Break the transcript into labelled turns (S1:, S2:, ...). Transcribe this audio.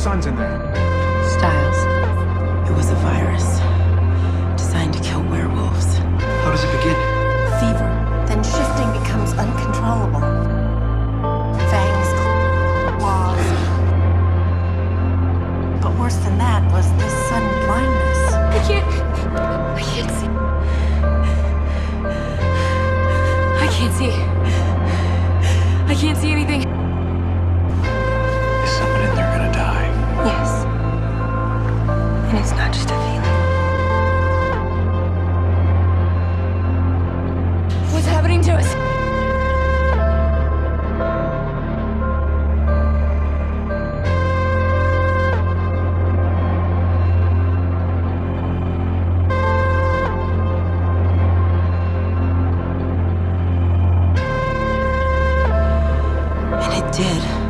S1: son's in there.
S2: Styles. It was a virus designed to kill werewolves.
S1: How does it begin?
S3: Fever. Then shifting becomes uncontrollable. Fangs, claws. But worse than that was this sudden blindness.
S4: I can't see. I can't see. I can't see anything.
S1: Is someone in there gonna die?
S2: Yes. And it's not just a feeling.
S4: What's happening to us?
S2: And it did.